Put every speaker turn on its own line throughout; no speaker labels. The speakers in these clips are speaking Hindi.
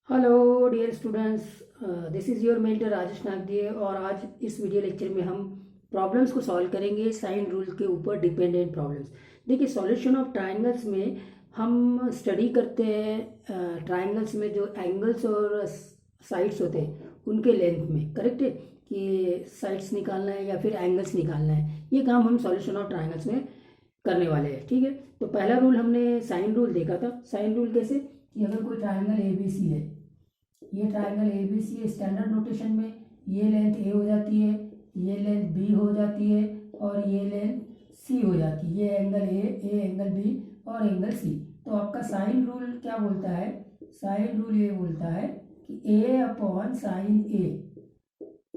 Hello dear students, this is your mentor Rajesh Nagdiye. और आज इस वीडियो लेक्चर में हम प्रॉब्लम्स को सॉल्व करेंगे साइन रूल के ऊपर डिपेंडेंट प्रॉब्लम्स। देखिए, सॉल्यूशन ऑफ ट्राइंगल्स में हम स्टडी करते हैं ट्राइंगल्स में जो एंगल्स और साइड्स होते हैं उनके लेंथ में, करेक्ट है कि साइड्स निकालना है या फिर एंगल्स निकालना है। ये काम हम सॉल्यूशन ऑफ ट्राइंगल्स में करने वाले हैं, ठीक है। तो पहला रूल हमने साइन रूल देखा था। साइन रूल कैसे कि अगर कोई ट्राइंगल ए बी सी है, ये triangle A B C standard notation में ये लेंथ ए हो जाती है, ये लेंथ बी हो जाती है और ये लेंथ सी हो जाती है। ये एंगल ए एंगल बी और एंगल सी। तो आपका साइन रूल क्या बोलता है? साइन रूल ये बोलता है कि A upon sine A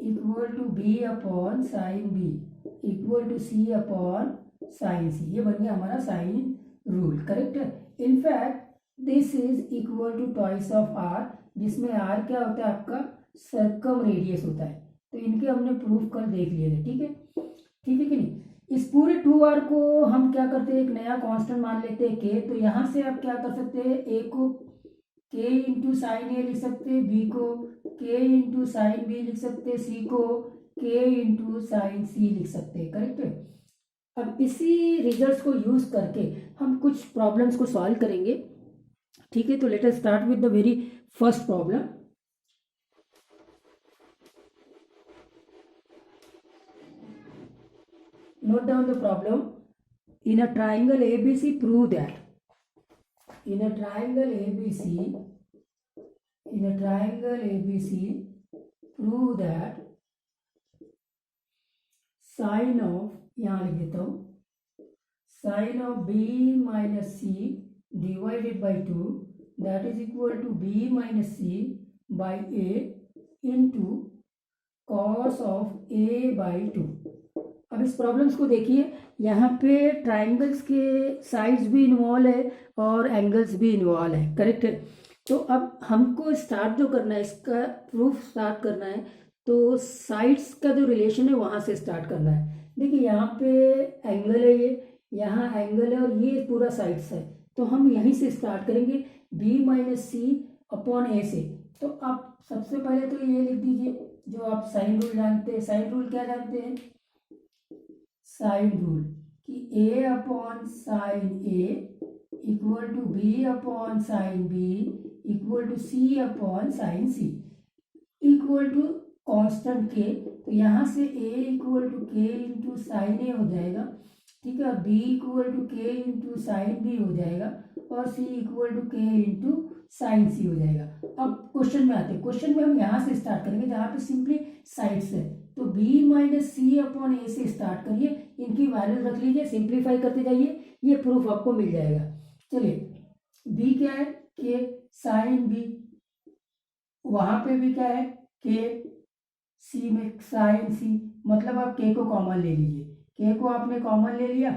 equal to B upon sine B equal to C upon sine C. ये बन गया हमारा साइन रूल, करेक्ट है। In fact this is equal to twice of R, जिसमें आर क्या होता है? आपका सर्कम रेडियस होता है। तो इनके हमने प्रूफ कल देख लिए थे, ठीक है। ठीक है कि नहीं? इस पूरे 2r को हम क्या करते हैं, एक नया कांस्टेंट मान लेते हैं k। तो यहां से आप क्या कर सकते हैं, a को k इंटू साइन ए लिख सकते हैं, b को k इंटू साइन बी लिख सकते हैं, c को k इंटू साइन सी लिख सकते हैं, करेक्ट है। अब इसी रिजल्ट्स को यूज करके हम कुछ प्रॉब्लम्स को सॉल्व करेंगे, ठीक है। तो let us start with the very first problem. Note down the problem. In a triangle ABC, prove that. In a triangle ABC, prove that sine of, यहाँ लिख देता हूँ, sine of b minus c divided by 2 that is equal to b minus c by a into cos of a by 2। अब इस प्रॉब्लम्स को देखिए, यहाँ पे ट्राइंगल्स के साइड्स भी इन्वॉल्व है और एंगल्स भी इन्वॉल्व है, करेक्ट है। तो अब हमको स्टार्ट जो करना है, इसका प्रूफ स्टार्ट करना है, तो साइड्स का जो रिलेशन है वहाँ से स्टार्ट करना है। देखिए, यहाँ पे एंगल है, ये यहाँ एंगल है और ये पूरा साइड्स है। तो हम यहीं से स्टार्ट करेंगे, b माइनस सी अपॉन ए से। तो आप सबसे पहले तो ये लिख दीजिए जो आप साइन रूल जानते हैं। साइन रूल क्या जानते हैं? साइन रूल कि a upon sine A equal to B upon sine B equal to C upon sine C equal to constant K. तो यहाँ से a equal to K into sine A हो जाएगा, ठीक है। b equal to K into sine B हो जाएगा और c equal to K into sine C हो जाएगा। अब क्वेश्चन में आते हैं। क्वेश्चन में हम यहाँ से स्टार्ट करेंगे जहाँ पे सिंपली साइड्स है। तो b माइनस सी अपॉन ए से स्टार्ट करिए, इनकी वैल्यूज रख लीजिए, सिंप्लीफाई करते जाइए, ये प्रूफ आपको मिल जाएगा। चलिए, b क्या है? के साइन बी, वहां पे भी क्या है? के, सी में साइन सी, मतलब आप के को कॉमन ले लीजिए। के को आपने कॉमन ले लिया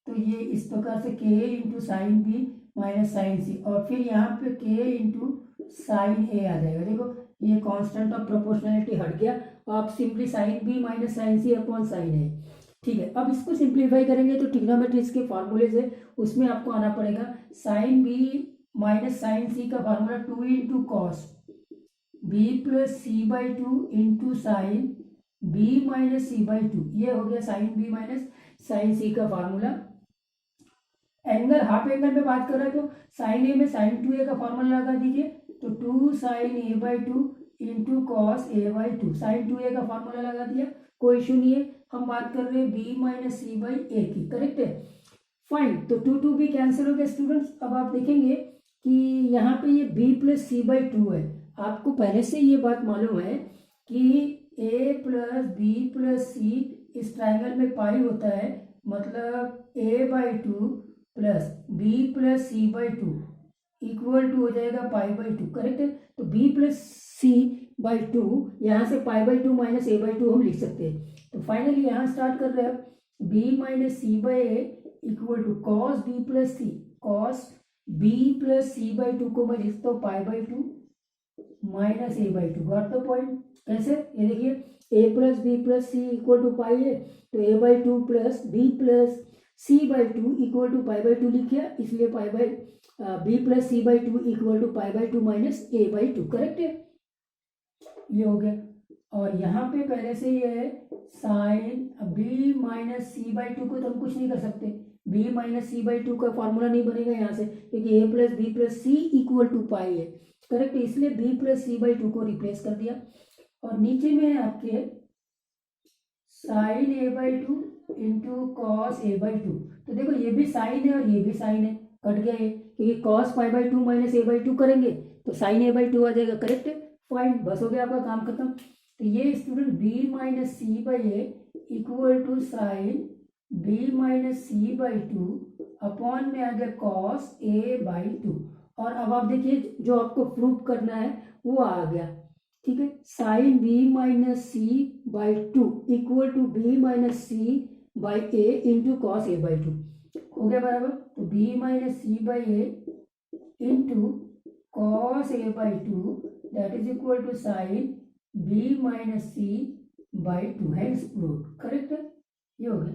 तो ये इस प्रकार से के into sine B minus sine C, और फिर यहाँ पे के इंटू साइन ए आ जाएगा। देखो, ये कांस्टेंट ऑफ प्रोपोर्शनलिटी हट गया, आप simply sine B minus sine C upon sine A, ठीक है। अब इसको सिंप्लीफाई करेंगे तो ट्रिग्नोमेट्रीज के फॉर्मूलेज है, उसमें आपको आना पड़ेगा। Sine B minus sine C का formula 2 into cos B plus C by 2 into sine B minus C by 2, ये हो गया sine B minus sine C का फॉर्मूला। एंगल, हाफ एंगल में बात कर रहे हैं तो साइन ए में साइन 2a का फॉर्मूला लगा दीजिए। तो 2 sine A by 2 into cos A by 2, sine 2a का फॉर्मूला लगा दिया, कोई इशू नहीं है। हम बात कर रहे हैं b माइनस सी बाई ए की, करेक्ट है। फाइन, तो 2 भी कैंसिल हो गया स्टूडेंट्स। अब आप देखेंगे कि यहाँ पे ये b प्लस सी बाई 2 है। आपको पहले से ये बात मालूम है कि a plus B plus C इस ट्राइंगल में पाई होता है, मतलब a by 2 plus B plus C by 2 equal to हो जाएगा पाई बाई 2, करेक्ट है। तो b प्लस सी बाई 2, यहाँ से पाई बाई 2 माइनस ए बाई 2 हम लिख सकते हैं। तो फाइनली यहाँ स्टार्ट कर रहे हैं, b minus C by A equal to cos B plus C, cos B plus C by 2 को मैं लिखता हूँ pi by 2 minus A by 2। Got the point? कैसे? ये देखिए, a plus B plus C equal to pi है, तो a by 2 plus B plus C by 2 equal to pi by 2 लिख किया, इसलिए pi by B plus C by two equal to pi by two minus A by two, correct है, ये हो गया। और यहाँ पे पहले से ये है sine B minus C by two को तो हम कुछ नहीं कर सकते, B minus C by two का फॉर्मूला नहीं बनेगा यहाँ से, क्योंकि A plus B plus C equal to pi है, करेक्ट, इसलिए B plus C by two को रिप्लेस कर दिया। और नीचे में है आपके sine A by two into cos A by two, तो देखो ये भी साइन है और ये भी साइन है, कट गया ये, क्योंकि cos pi by two minus A by to करेंगे तो साइन ए बाई टू आ जाएगा, करेक्ट है, फाइन, बस हो गया आपका काम खत्म। तो ये student B minus C by A equal to sine B minus C by two upon में आ गया कॉस ए बाई टू। और अब आप देखिए जो आपको प्रूव करना है वो आ गया, ठीक है, sine B minus C by two equal to B minus C by A into cos A by two, हो गया बराबर। तो B minus C by A into cos A by two that is equal to sine B minus C by two, hence prove, correct है, ये हो गया।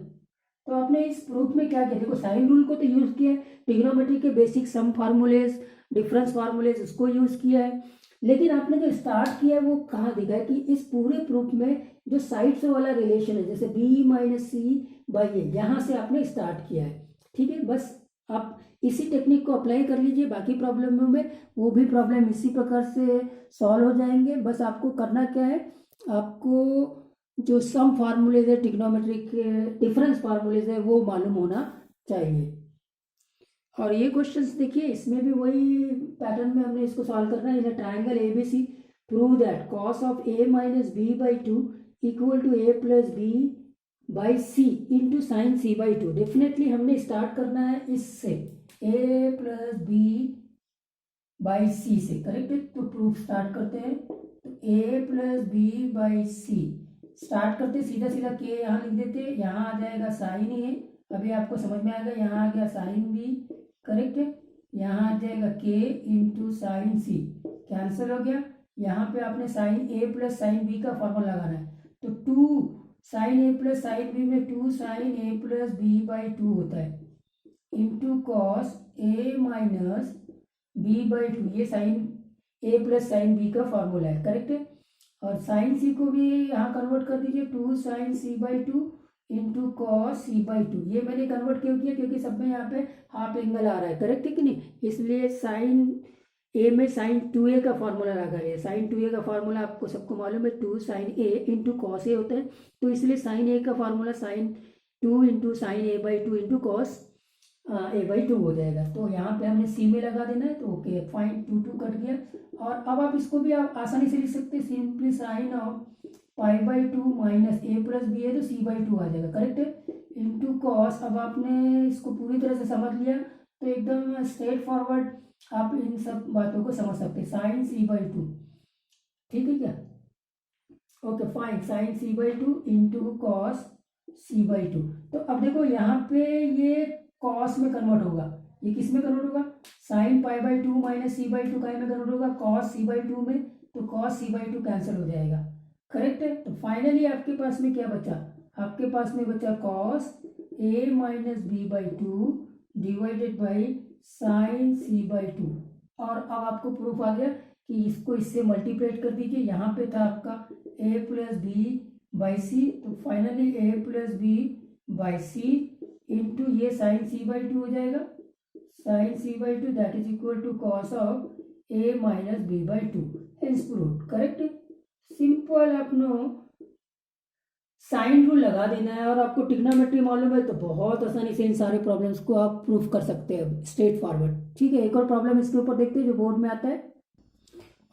तो आपने इस प्रूफ में क्या किया, देखो साइन रूल को तो यूज किया है, ट्रिग्नोमेट्री के बेसिक सम फार्मूलेज, डिफरेंस फार्मूलेज उसको यूज किया है, लेकिन आपने जो स्टार्ट किया है वो कहाँ दिखा है कि इस पूरे प्रूफ में जो साइड्स वाला रिलेशन है, जैसे बी माइनस सी बाई ए, यहाँ से आपने स्टार्ट किया है, ठीक है। बस आप इसी टेक्निक को अप्लाई कर लीजिए, बाकी प्रॉब्लमों में वो भी प्रॉब्लम इसी प्रकार से सॉल्व हो जाएंगे। बस आपको करना क्या है, आपको जो सम फार्मूलेज है, ट्रिग्नोमेट्रिक डिफरेंस फार्मूलेज है, वो मालूम होना चाहिए। और ये क्वेश्चंस देखिए, इसमें भी वही पैटर्न में हमने इसको सॉल्व करना है। In triangle ABC prove that cos of A minus B by two equal to A plus B by C into sine C by two. Definitely हमने स्टार्ट करना है इससे, A plus B by C से, करेक्ट है। तो प्रूफ स्टार्ट करते हैं, तो A plus B by C start करते, सीधा सीधा के यहाँ लिख देते, यहाँ आ जाएगा साइन ए, अभी आपको समझ में आएगा, यहाँ आ गया साइन बी, करेक्ट है, यहाँ आ जाएगा के इंटू साइन सी, कैंसिल हो गया। यहाँ पे आपने sine A plus sine B का फॉर्मूला लगाना है, तो two sine A plus sine B में two sine A plus B by two होता है into cos A minus B by two, ये sine A plus sine B का फॉर्मूला है, करेक्ट है। और साइन सी को भी यहाँ कन्वर्ट कर दीजिए, two sine C by two into cos C by two, ये मैंने कन्वर्ट क्यों किया, क्योंकि सब में यहाँ पे हाफ एंगल आ रहा है, करेक्ट है कि नहीं, इसलिए साइन ए में साइन टू ए का फॉर्मूला लगा है। साइन टू ए का फॉर्मूला आपको सबको मालूम है, two sine A into cos A होता है, तो इसलिए साइन ए का formula sine two into sine A by two into cos A by two हो जाएगा। तो यहाँ पे हमने सी में लगा देना है, तो okay fine, two two cut गया। और अब आप इसको भी आप आसानी से लिख सकते हैं, simply sine of pi by two minus A plus B है तो सी बाई टू आ जाएगा, करेक्ट है, इंटू कॉस। अब आपने इसको पूरी तरह से समझ लिया तो एकदम स्ट्रेट फॉरवर्ड आप इन सब बातों को समझ सकते हैं, साइन सी बाई टू, ठीक है क्या, okay fine, sine C by two into cos C by two. तो अब देखो यहाँ पे ये कॉस में कन्वर्ट होगा, ये किस में कन्वर्ट होगा, sine pi by two minus C by two का में कन्वर्ट होगा कॉस सी बाई टू में, तो cos C by two cancel हो जाएगा, करेक्ट है। तो फाइनली आपके पास में क्या बचा, आपके पास में बचा cos A minus B by two divided by sine C by two. और अब आपको प्रूफ आ गया कि इसको इससे मल्टीप्लेट कर दीजिए, यहाँ पे था आपका A plus B by C, तो finally A plus B by C into ये साइन सी बाई टू हो जाएगा, sine C by two that is equal to cos of A minus B by two, hence proved, correct. Simple अपनो साइन रूल लगा देना है और आपको ट्रिग्नोमेट्री मालूम है तो बहुत आसानी से इन सारे प्रॉब्लम्स को आप प्रूफ कर सकते हैं स्ट्रेट फॉरवर्ड, ठीक है। एक और प्रॉब्लम इसके ऊपर देखते हैं जो बोर्ड में आता है,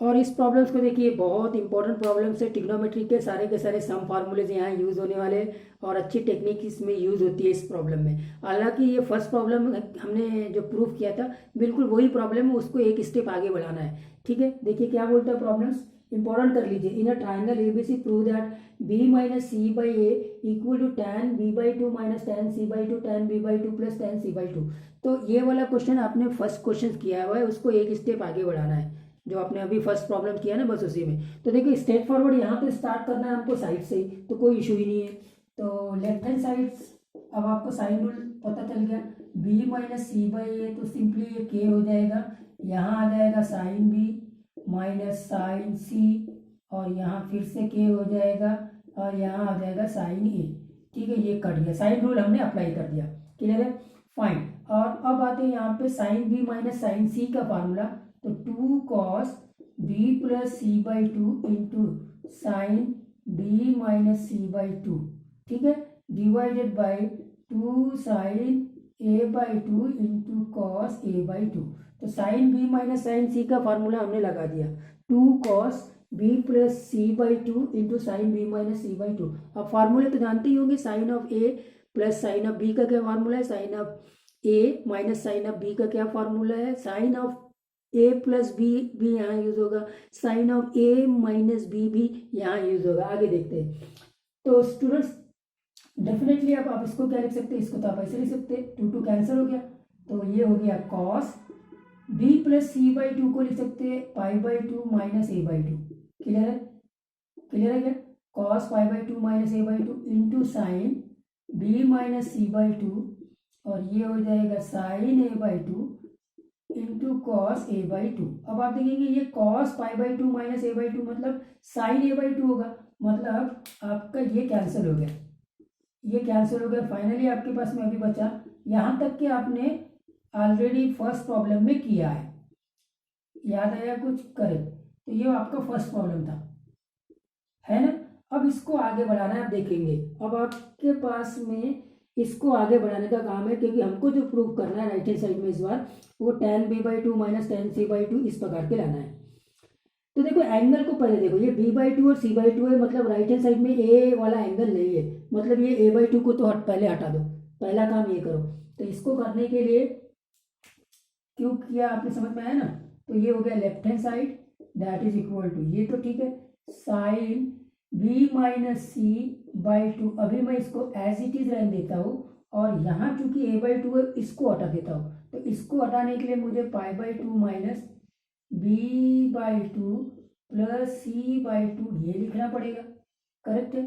और इस प्रॉब्लम्स को देखिए, बहुत इंपॉर्टेंट प्रॉब्लम्स है ट्रिग्नोमेट्री के सारे सम फार्मूलेज यहाँ यूज़ होने वाले और अच्छी टेक्निक इसमें यूज़ होती है इस प्रॉब्लम में। हालांकि ये फर्स्ट प्रॉब्लम हमने जो प्रूफ किया था बिल्कुल वही प्रॉब्लम है, उसको एक स्टेप आगे बढ़ाना है, ठीक है। देखिए क्या बोलता है प्रॉब्लम्स, इंपॉर्टेंट कर लीजिए। In a triangle ABC prove that B minus C by A equal to tan B by two minus tan C by two tan B by two plus tan C by two. तो ये वाला क्वेश्चन आपने फर्स्ट क्वेश्चन किया हुआ है, उसको एक स्टेप आगे बढ़ाना है, जो आपने अभी फर्स्ट प्रॉब्लम किया ना, बस उसी में। तो देखिए स्ट्रेट फॉरवर्ड यहाँ पे स्टार्ट करना है हमको साइड से ही, तो कोई इशू ही नहीं है। तो लेफ्ट हैंड साइड अब आपको साइन रूल पता चल गया, बी माइनस सी बाई ए, तो सिंपली ये के हो जाएगा, यहाँ आ जाएगा sine B minus sine C, और यहाँ फिर से के हो जाएगा, और यहाँ आ जाएगा साइन ए। ठीक है, ये कट गया, साइन रूल हमने अप्लाई कर दिया। क्लियर है, फाइन। और अब आते हैं यहाँ पे sine B minus sine C का फार्मूला, तो 2 cos B plus C by two into sine B minus C by two, ठीक है, divided by 2 sine A by two into cos A by two. तो sine B minus sine C का फार्मूला हमने लगा दिया, 2 cos B plus C by two into sine B minus C by two. अब फार्मूले तो जानते ही होंगे, sine of A plus sine of B का क्या फार्मूला है, sine of A minus sine of B का क्या फार्मूला है, sine of A plus B भी यहाँ यूज होगा, sine of A minus B भी यहाँ यूज होगा। आगे देखते हैं। तो स्टूडेंट्स डेफिनेटली आप इसको क्या लिख सकते हैं, इसको तो आप ऐसे लिख सकते हैं, 2 कैंसिल हो गया, तो ये हो गया cos B plus C by two को लिख सकते हैं pi by two minus A by two. Clear है, क्लियर है क्या, cos pi by two minus A by two into sine B minus C by two, और ये हो जाएगा sine A by two into cos A by two. अब आप देखेंगे ये cos pi by two minus A by two मतलब साइन ए बाई टू होगा, मतलब आपका ये कैंसिल हो गया, ये कैंसिल हो गया। फाइनली आपके पास में अभी बचा, यहाँ तक कि आपने ऑलरेडी फर्स्ट प्रॉब्लम में किया है, याद आया कुछ करें, तो ये आपका फर्स्ट प्रॉब्लम था, है ना। अब इसको आगे बढ़ाना है, आप देखेंगे अब आपके पास में इसको आगे बढ़ाने का काम है, क्योंकि हमको जो प्रूव करना है राइट हैंड साइड में इस बार, वो tan b by two minus tan c by two इस प्रकार के लाना है। तो देखो एंगल को पहले देखो, ये b बाई टू और c बाई टू है, मतलब राइट हैंड साइड में a वाला एंगल नहीं है, मतलब ये a बाई टू को तो पहले हटा दो, पहला काम ये करो। तो इसको करने के लिए क्यों किया आपने समझ में आया ना, तो ये हो गया left hand side that is equal to, ये तो ठीक है, sine b minus C by two, अभी मैं इसको एज इट इज रहने देता हूँ, और यहाँ चूंकि a बाई टू है इसको हटा देता हूँ, तो इसको हटाने के लिए मुझे pi by two minus B by two plus C by two ये लिखना पड़ेगा। करेक्ट है,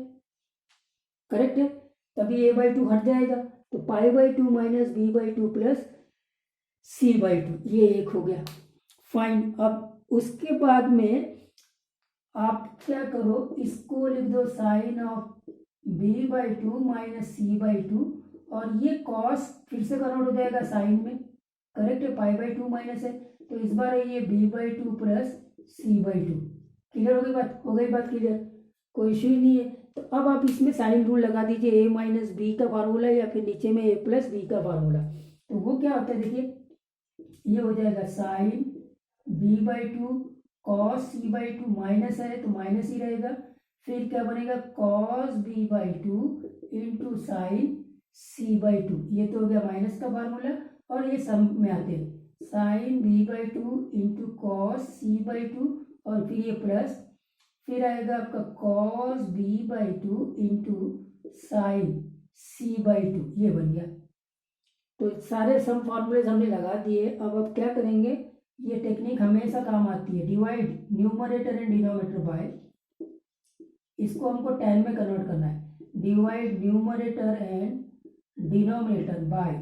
करेक्ट है, तभी a बाई टू हट जाएगा, तो pi by two minus B by two plus C by two, ये एक हो गया। फाइन, अब उसके बाद में आप क्या करो, इसको लिख दो sine of B by two minus C by two, और ये कॉस फिर से कन्वर्ट हो जाएगा साइन में। करेक्ट है, पाई बाई टू माइनस है, तो इस बार है ये B by two plus C by two. Clear हो गई बात, हो गई बात क्लियर, कोई इश्यू ही नहीं है। तो अब आप इसमें साइन रूल लगा दीजिए, ए माइनस बी का फार्मूला या फिर नीचे में ए प्लस बी का फार्मूला। तो वो क्या होता है देखिए, ये हो जाएगा sine B by two cos C by two, minus है तो माइनस ही रहेगा, फिर क्या बनेगा cos B by two into sine C by two, ये तो हो गया माइनस का फार्मूला, और ये सम में आते हैं sine B by two into cos C by two, और फिर ये प्लस, फिर आएगा आपका cos B by two into sine C by two, ये बन गया। तो सारे सम फॉर्मूलेज हमने लगा दिए। अब क्या करेंगे, ये टेक्निक हमेशा काम आती है, divide numerator and denominator by, इसको हमको tan में कन्वर्ट करना है, divide numerator and denominator by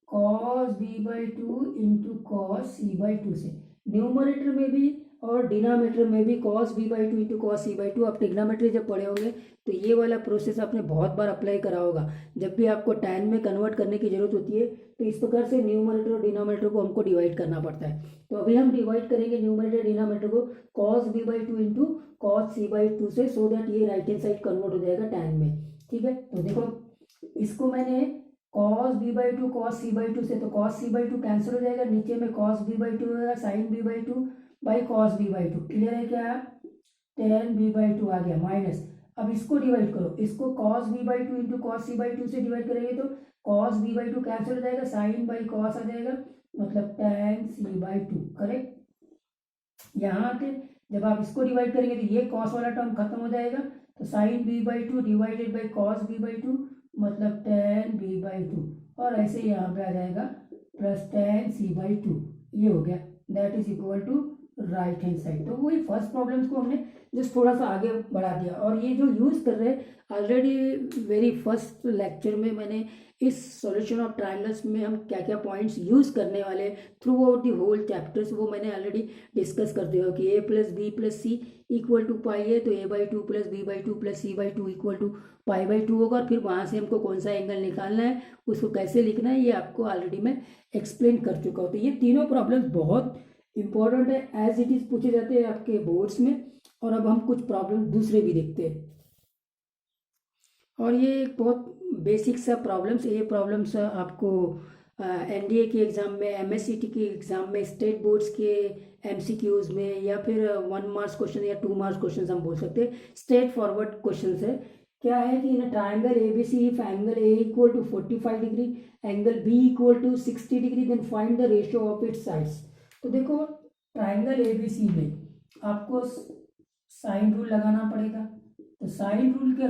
cos B by two into cos C by two से, न्यूमरेटर में भी और डिनोमिनेटर में भी cos B by two into cos C by two. आप ट्रिग्नोमेट्री जब पढ़े होंगे तो ये वाला प्रोसेस आपने बहुत बार अप्लाई करा होगा, जब भी आपको tan में कन्वर्ट करने की जरूरत होती है तो इस प्रकार से न्यूमरेटर और डिनोमिनेटर को हमको डिवाइड करना पड़ता है। तो अभी हम डिवाइड करेंगे न्यूमरेटर डिनोमिनेटर को cos B by two into cos C by two से, सो दैट ये राइट हैंड साइड कन्वर्ट हो जाएगा tan में। ठीक है, तो देखो इसको मैंने cos B by two cos C by two से, तो cos C by two cancel हो जाएगा, नीचे में कॉस बी बाई टू होगा sine B by two by cos B by two. Clear है क्या, tan बी बाई टू आ गया माइनस, अब इसको डिवाइड करो, इसको cos B by two into cos C by two से डिवाइड करेंगे तो cos B by two cancel हो जाएगा, साइन बाई कॉस आ जाएगा, मतलब tan C by two. Correct, यहाँ पे जब आप इसको डिवाइड करेंगे तो ये कॉस वाला टर्म खत्म हो जाएगा, तो sine B by two divided by cos B by two मतलब tan बी बाई टू, और ऐसे यहाँ पे आ जाएगा plus tan C by two, ये हो गया, that is equal to right hand side. तो वही फर्स्ट प्रॉब्लम्स को हमने जस्ट थोड़ा सा आगे बढ़ा दिया। और ये जो यूज़ कर रहे हैं ऑलरेडी वेरी फर्स्ट लेक्चर में मैंने इस सॉल्यूशन ऑफ ट्रायंगल्स में हम क्या क्या पॉइंट्स यूज़ करने वाले throughout the whole chapters, वो मैंने ऑलरेडी डिस्कस कर दिया कि a plus B plus C equal to pi है, तो a/2 plus b/2 plus c/2 equal to pi by two होगा। और फिर वहाँ से हमको कौन सा एंगल निकालना है, उसको कैसे लिखना है, ये आपको ऑलरेडी मैं एक्सप्लेन कर चुका हूँ। तो ये तीनों प्रॉब्लम्स बहुत इंपॉर्टेंट है, एज इट इज़ पूछे जाते हैं आपके बोर्ड्स में। और अब हम कुछ प्रॉब्लम दूसरे भी देखते हैं। और ये एक बहुत बेसिक सा प्रॉब्लम्स, ये प्रॉब्लम्स आपको एनडीए के एग्ज़ाम में, एमएससीटी के एग्ज़ाम में, स्टेट बोर्ड्स के एमसीक्यूज़ में, या फिर 1 मार्क्स क्वेश्चन या 2 मार्क्स क्वेश्चन हम बोल सकते हैं, स्ट्रेट फॉरवर्ड क्वेश्चन है। क्या है कि in triangle A B C if angle A equal to 45 degree, angle B equal to 60 degree, then find the ratio of its sides. तो देखो ट्राइंगल ए बी सी में आपको साइन रूल लगाना पड़ेगा। तो साइन रूल के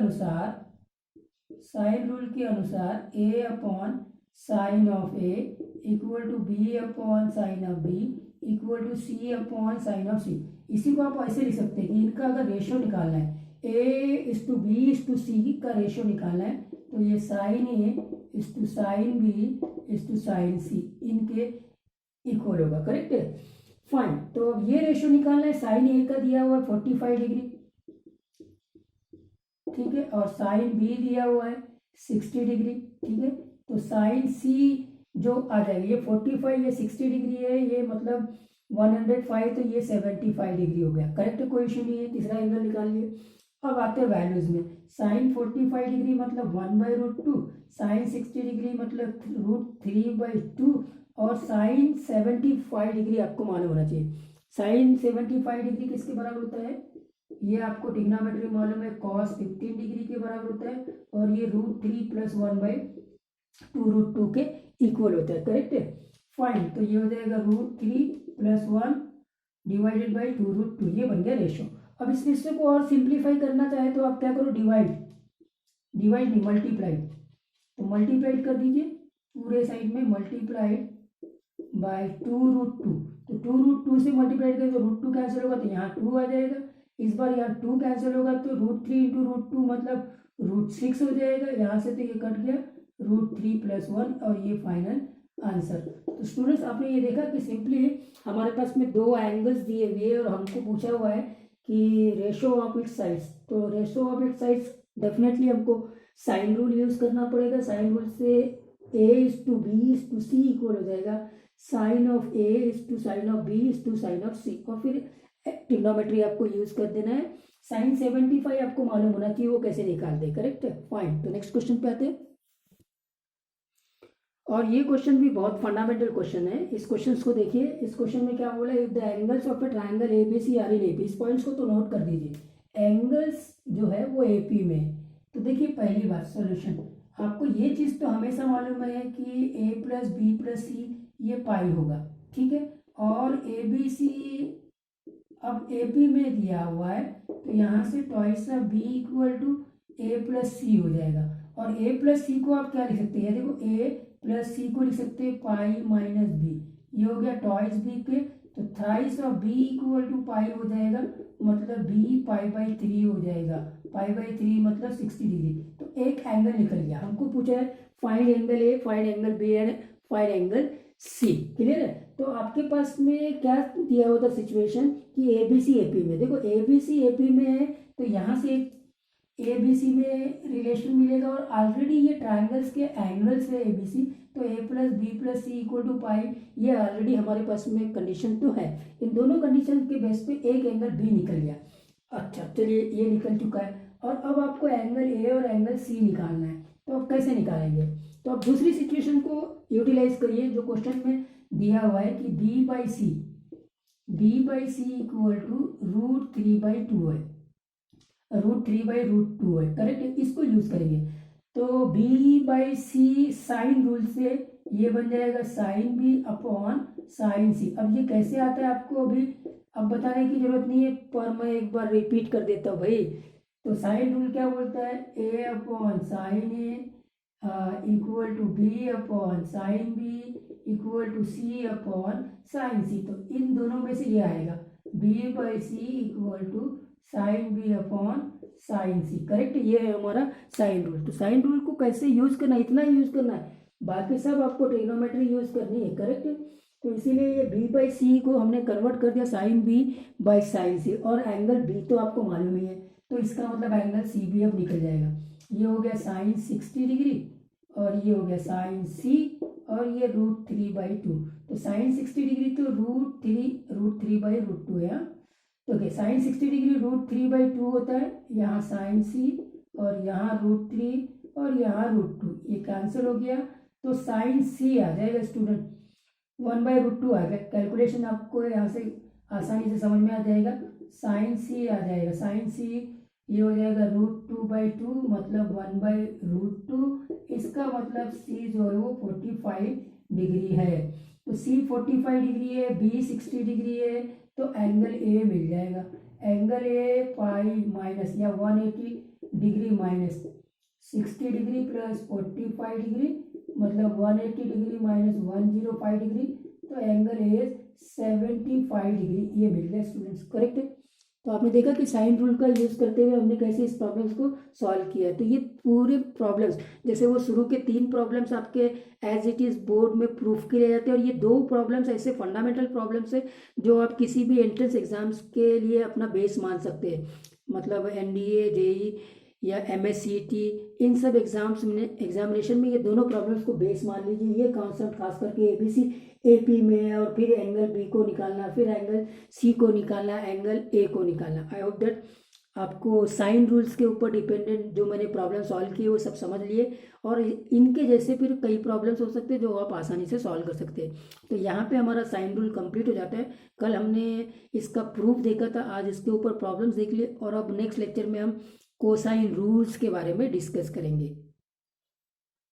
अनुसार a upon sine of A equal to B upon sine of B equal to C upon sine of C. इसी को आप ऐसे लिख सकते हैं कि इनका अगर रेशियो निकालना है, a/b/c का रेशियो निकालना है, तो ये साइन ए इस टू साइन बी इस टू साइन सी इनके इक्वल होगा। करेक्ट है, फाइन। तो अब ये रेशियो निकालना है, साइन ए का दिया हुआ है 45 डिग्री, ठीक है, और साइन बी दिया हुआ है 60 डिग्री, ठीक है। तो साइन सी जो आ जाएगा, ये 45 ये 60 डिग्री है, ये मतलब 105, तो ये 75 डिग्री हो गया। करेक्ट, कोई इशू नहीं है, तीसरा एंगल निकाल लिए। अब आते हैं वैल्यूज में। साइन 45 डिग्री मतलब 1/√2, साइन 60 डिग्री मतलब √3/2, और साइन 75 डिग्री आपको मालूम होना चाहिए। साइन 75 डिग्री किसके बराबर होता है, ये आपको ट्रिग्नोमेट्री मालूम है, cos 15 डिग्री के बराबर होता है, और ये √3 + 1/2√2 के इक्वल होता है। करेक्ट है, फाइन। तो ये हो जाएगा √3 + 1 डिवाइडेड बाई 2√2, ये बन गया रेशियो। अब इस रेशियो को और सिंप्लीफाई करना चाहे तो आप क्या करो, डिवाइड नहीं मल्टीप्लाइड, तो मल्टीप्लाइड कर दीजिए पूरे साइड में, मल्टीप्लाइड बाय 2√2। तो 2√2 से मल्टीप्लाइड करें तो √2 कैंसिल होगा, तो यहाँ 2 आ जाएगा। इस बार यहाँ 2 कैंसिल होगा, तो √3 × √2 मतलब √6 हो जाएगा। यहाँ से तो ये कट गया, √3 + 1, और ये फाइनल आंसर। तो स्टूडेंट्स आपने ये देखा कि सिंपली हमारे पास में दो एंगल्स दिए हुए हैं और हमको पूछा हुआ है कि रेशो ऑफ इट्स साइड्स। तो ratio of its sides definitely हमको साइन रूल यूज करना पड़ेगा। साइन रूल से a/b/c इक्वल हो जाएगा sine of a sine of b sine of c, और फिर ट्रिग्नोमेट्री आपको यूज कर देना है। साइन 75 आपको मालूम होना चाहिए वो कैसे निकालते हैं। करेक्ट है, फाइन। तो नेक्स्ट क्वेश्चन पे आते हैं, और ये क्वेश्चन भी बहुत फंडामेंटल क्वेश्चन है। इस क्वेश्चन को देखिए, इस क्वेश्चन में क्या बोला, if the angles of a triangle ABC are in AP। इस पॉइंट्स को तो नोट कर दीजिए, एंगल्स जो है वो AP में। तो देखिए पहली बात सॉल्यूशन, आपको ये चीज़ तो हमेशा मालूम है कि a + b + c ये पाई होगा, ठीक है। और ABC अब AP में दिया हुआ है, तो यहाँ से twice of B = a + c हो जाएगा। और a + c को आप क्या लिख सकते हैं, देखो a + c को लिख सकते हैं पाई माइनस b, ये हो गया ट्वाइस b के। तो थ्राइस ऑफ b = पाई हो जाएगा, मतलब b π/3 हो जाएगा। π/3 मतलब 60 डिग्री। तो एक एंगल निकल गया। हमको पूछा है find angle A, find angle B and find angle C। Clear है। तो आपके पास में क्या दिया होता सिचुएशन कि ABC AP में, देखो ABC AP में है, तो यहाँ से ABC में रिलेशन मिलेगा, और ऑलरेडी ये ट्राइंगल्स के एंगल्स है ABC, तो a + b + c = पाई, ये ऑलरेडी हमारे पास में कंडीशन तो है। इन दोनों कंडीशन के बेस पे एक एंगल B निकल गया। अच्छा चलिए, ये निकल चुका है। और अब आपको एंगल A और एंगल C निकालना है, तो आप कैसे निकालेंगे। तो आप दूसरी सिचुएशन को यूटिलाइज करिए जो क्वेश्चन में दिया हुआ है कि b/c = √3/2 है, √3/√2 है। करेक्ट है, इसको यूज करेंगे। तो b/c साइन रूल से ये बन जाएगा sine b upon sine c। अब ये कैसे आता है आपको अभी अब बताने की जरूरत नहीं है, पर मैं एक बार रिपीट कर देता हूँ भाई। तो साइन रूल क्या बोलता है, a upon sine a equal to b upon sine b equal to c upon sine c। तो इन दोनों में से ये आएगा, B by C equal to sine B upon sine C. Correct, ये है हमारा साइन रूल। तो साइन रूल को कैसे यूज करना है, इतना यूज करना है, बाकी सब आपको ट्रिग्नोमेट्री यूज करनी है। करेक्ट, तो इसीलिए ये बी बाई सी को हमने कन्वर्ट कर दिया sign B by sine C, और एंगल बी तो आपको मालूम ही है, तो इसका मतलब एंगल सी बी अब निकल जाएगा। ये हो गया साइन 60 डिग्री और ये हो गया साइन सी और ये √3/2। तो साइन 60 डिग्री तो √3/2 है। तो ओके, साइन 60 डिग्री √3/2 होता है, यहाँ साइन सी और यहाँ √3 और यहाँ √2, ये कैंसिल हो गया, तो साइन सी आ जाएगा स्टूडेंट, 1/√2 आ गया। कैलकुलेशन आपको यहाँ से आसानी से समझ में आ जाएगा, साइन सी आ जाएगा, साइन सी ये हो जाएगा √2/2 मतलब 1/√2। इसका मतलब सी जो है वो 45 डिग्री है। तो सी 45 डिग्री है, बी 60 डिग्री है, तो एंगल ए मिल जाएगा। एंगल ए पाई माइनस या 180 degree minus 60 degree plus 45 degree मतलब 180 डिग्री माइनस 105 डिग्री, तो एंगल ए 75 डिग्री, ये मिल गया स्टूडेंट्स। करेक्ट है। तो आपने देखा कि साइन रूल का यूज़ करते हुए हमने कैसे इस प्रॉब्लम्स को सॉल्व किया। तो ये पूरे प्रॉब्लम्स, जैसे वो शुरू के 3 प्रॉब्लम्स आपके एज इट इज़ बोर्ड में प्रूफ किए जाते हैं, और ये 2 प्रॉब्लम्स ऐसे फंडामेंटल प्रॉब्लम्स है जो आप किसी भी एंट्रेंस एग्जाम्स के लिए अपना बेस मान सकते हैं। मतलब NDA, JEE या MSCT, इन सब एग्जामिनेशन में ये दोनों प्रॉब्लम्स को बेस मान लीजिए। ये कॉन्सेप्ट खास करके ABC AP में, और फिर एंगल B को निकालना, फिर एंगल C को निकालना, एंगल A को निकालना। आई होप दैट आपको साइन रूल्स के ऊपर डिपेंडेंट जो मैंने प्रॉब्लम सॉल्व किए वो सब समझ लिए, और इनके जैसे फिर कई प्रॉब्लम्स हो सकते हैं जो आप आसानी से सॉल्व कर सकते हैं। तो यहाँ पे हमारा साइन रूल कंप्लीट हो जाता है। कल हमने इसका प्रूफ देखा था, आज इसके ऊपर प्रॉब्लम्स देख लिए, और अब नेक्स्ट लेक्चर में हम कोसाइन रूल्स के बारे में डिस्कस करेंगे।